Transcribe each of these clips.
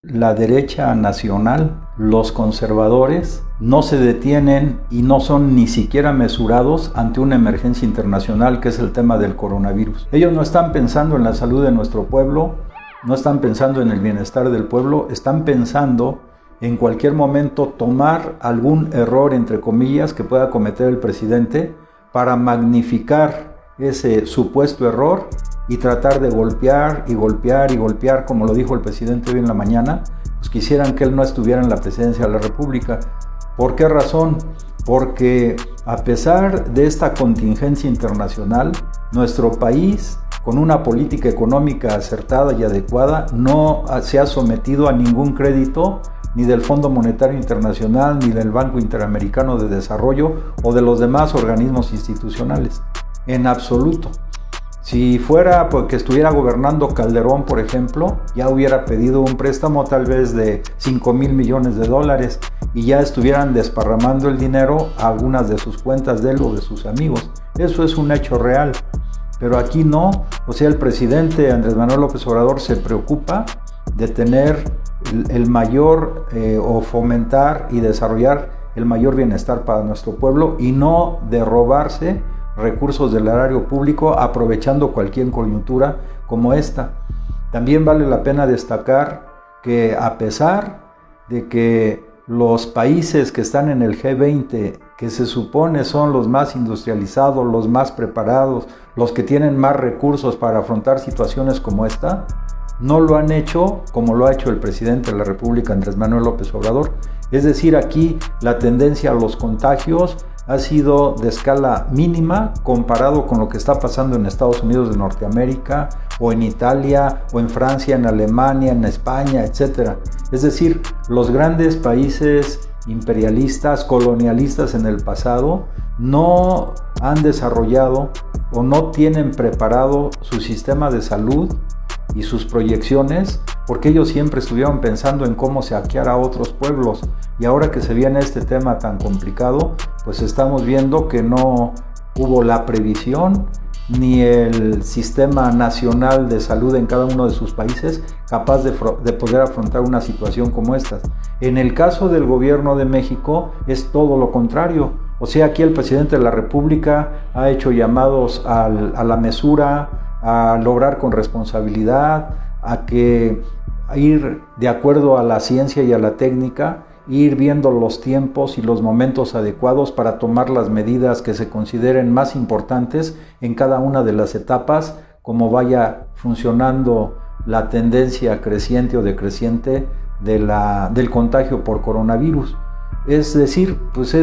La derecha nacional, los conservadores, no se detienen y no son ni siquiera mesurados ante una emergencia internacional que es el tema del coronavirus. Ellos no están pensando en la salud de nuestro pueblo, no están pensando en el bienestar del pueblo, están pensando en cualquier momento tomar algún error, entre comillas, que pueda cometer el presidente para magnificar ese supuesto error y tratar de golpear y golpear y golpear, como lo dijo el presidente hoy en la mañana. Pues quisieran que él no estuviera en la presidencia de la República. ¿Por qué razón? Porque a pesar de esta contingencia internacional, nuestro país, con una política económica acertada y adecuada, no se ha sometido a ningún crédito ni del Fondo Monetario Internacional, ni del Banco Interamericano de Desarrollo o de los demás organismos institucionales. En absoluto. Si fuera porque estuviera gobernando Calderón, por ejemplo, ya hubiera pedido un préstamo tal vez de $5,000 millones y ya estuvieran desparramando el dinero a algunas de sus cuentas de él o de sus amigos. Eso es un hecho real. Pero aquí no. O sea, el presidente Andrés Manuel López Obrador se preocupa de tener el mayor o fomentar y desarrollar el mayor bienestar para nuestro pueblo y no de robarse recursos del erario público aprovechando cualquier coyuntura como esta. También vale la pena destacar que a pesar de que los países que están en el G20, que se supone son los más industrializados, los más preparados, los que tienen más recursos para afrontar situaciones como esta, no lo han hecho como lo ha hecho el presidente de la República, Andrés Manuel López Obrador. Es decir, aquí la tendencia a los contagios ha sido de escala mínima comparado con lo que está pasando en Estados Unidos de Norteamérica, o en Italia, o en Francia, en Alemania, en España, etc. Es decir, los grandes países imperialistas, colonialistas en el pasado, no han desarrollado o no tienen preparado su sistema de salud y sus proyecciones, porque ellos siempre estuvieron pensando en cómo saquear a otros pueblos, y ahora que se viene este tema tan complicado, pues estamos viendo que no hubo la previsión ni el sistema nacional de salud en cada uno de sus países capaz de poder afrontar una situación como esta. En el caso del gobierno de México es todo lo contrario. O sea, aquí el presidente de la República ha hecho llamados a la mesura, a lograr con responsabilidad, a ir de acuerdo a la ciencia y a la técnica, ir viendo los tiempos y los momentos adecuados para tomar las medidas que se consideren más importantes en cada una de las etapas, como vaya funcionando la tendencia creciente o decreciente del contagio por coronavirus. Es decir, pues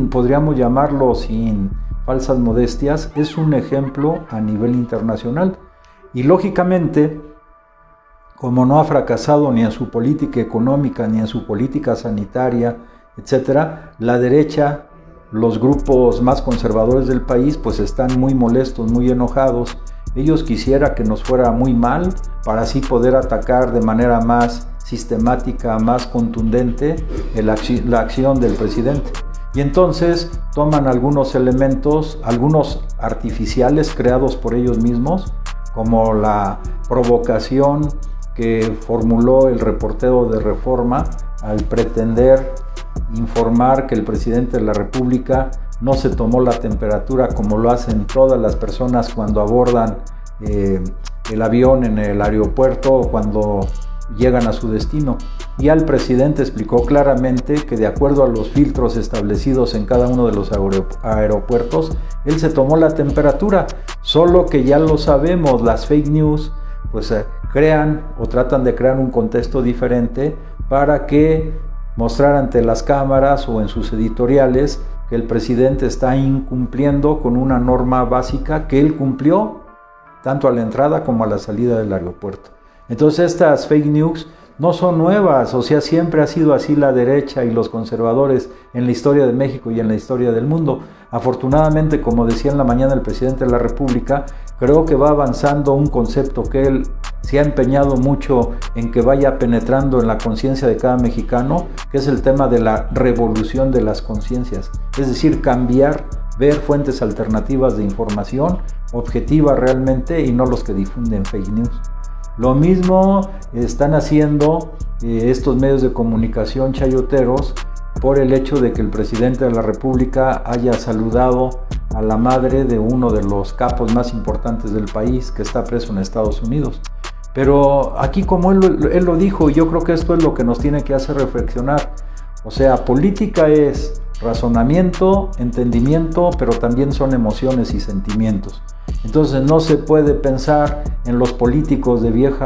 podríamos llamarlo sin falsas modestias, es un ejemplo a nivel internacional. Y lógicamente, como no ha fracasado ni en su política económica, ni en su política sanitaria, etc., la derecha, los grupos más conservadores del país, pues están muy molestos, muy enojados. Ellos quisieran que nos fuera muy mal para así poder atacar de manera más sistemática, más contundente la acción del presidente. Y entonces toman algunos elementos, algunos artificiales creados por ellos mismos, como la provocación que formuló el reportero de Reforma al pretender informar que el presidente de la República no se tomó la temperatura como lo hacen todas las personas cuando abordan el avión en el aeropuerto o cuando llegan a su destino. Ya el presidente explicó claramente que de acuerdo a los filtros establecidos en cada uno de los aeropuertos, él se tomó la temperatura, solo que ya lo sabemos, las fake news pues crean o tratan de crear un contexto diferente para que mostrar ante las cámaras o en sus editoriales que el presidente está incumpliendo con una norma básica que él cumplió tanto a la entrada como a la salida del aeropuerto. Entonces estas fake news no son nuevas, o sea, siempre ha sido así la derecha y los conservadores en la historia de México y en la historia del mundo. Afortunadamente, como decía en la mañana el presidente de la República, creo que va avanzando un concepto que él se ha empeñado mucho en que vaya penetrando en la conciencia de cada mexicano, que es el tema de la revolución de las conciencias, es decir, cambiar, ver fuentes alternativas de información objetiva realmente y no los que difunden fake news. Lo mismo están haciendo estos medios de comunicación chayoteros por el hecho de que el presidente de la República haya saludado a la madre de uno de los capos más importantes del país que está preso en Estados Unidos. Pero aquí, como él lo dijo, yo creo que esto es lo que nos tiene que hacer reflexionar. O sea, política es razonamiento, entendimiento, pero también son emociones y sentimientos. Entonces no se puede pensar en los políticos del viejo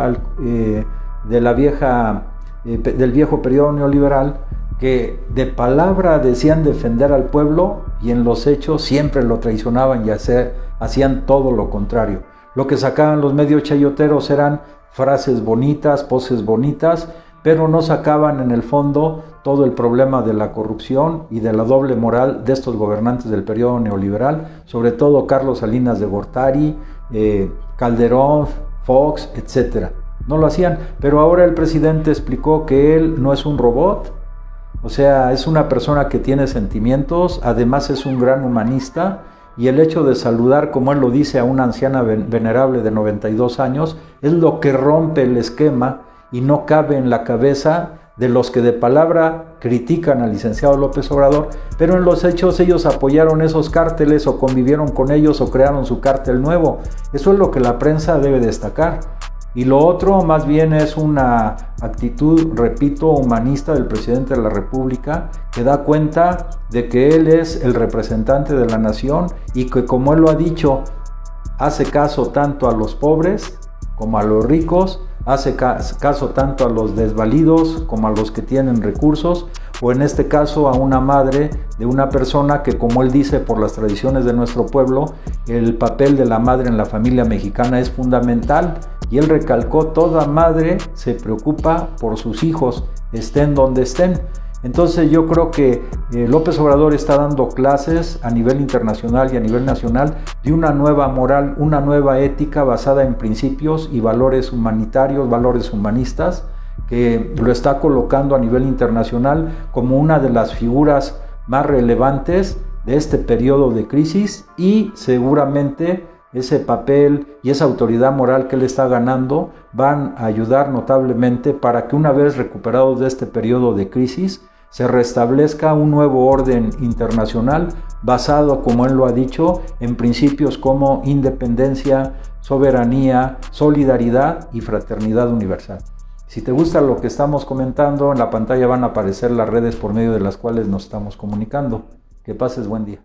periodo neoliberal que de palabra decían defender al pueblo y en los hechos siempre lo traicionaban y hacían todo lo contrario. Lo que sacaban los medios chayoteros eran frases bonitas, poses bonitas, pero no sacaban en el fondo todo el problema de la corrupción y de la doble moral de estos gobernantes del periodo neoliberal, sobre todo Carlos Salinas de Gortari, Calderón, Fox, etc. No lo hacían, pero ahora el presidente explicó que él no es un robot, o sea, es una persona que tiene sentimientos, además es un gran humanista, y el hecho de saludar, como él lo dice, a una anciana venerable de 92 años, es lo que rompe el esquema y no cabe en la cabeza de los que de palabra critican al licenciado López Obrador, pero en los hechos ellos apoyaron esos cárteles o convivieron con ellos o crearon su cártel nuevo. Eso es lo que la prensa debe destacar. Y lo otro más bien es una actitud, repito, humanista del presidente de la República, que da cuenta de que él es el representante de la nación y que, como él lo ha dicho, hace caso tanto a los pobres como a los ricos, hace caso tanto a los desvalidos como a los que tienen recursos, o en este caso a una madre de una persona que, como él dice, por las tradiciones de nuestro pueblo, el papel de la madre en la familia mexicana es fundamental, y él recalcó: toda madre se preocupa por sus hijos, estén donde estén. Entonces yo creo que López Obrador está dando clases a nivel internacional y a nivel nacional de una nueva moral, una nueva ética basada en principios y valores humanitarios, valores humanistas, que lo está colocando a nivel internacional como una de las figuras más relevantes de este periodo de crisis, y seguramente ese papel y esa autoridad moral que él está ganando van a ayudar notablemente para que, una vez recuperados de este periodo de crisis, se restablezca un nuevo orden internacional basado, como él lo ha dicho, en principios como independencia, soberanía, solidaridad y fraternidad universal. Si te gusta lo que estamos comentando, en la pantalla van a aparecer las redes por medio de las cuales nos estamos comunicando. Que pases buen día.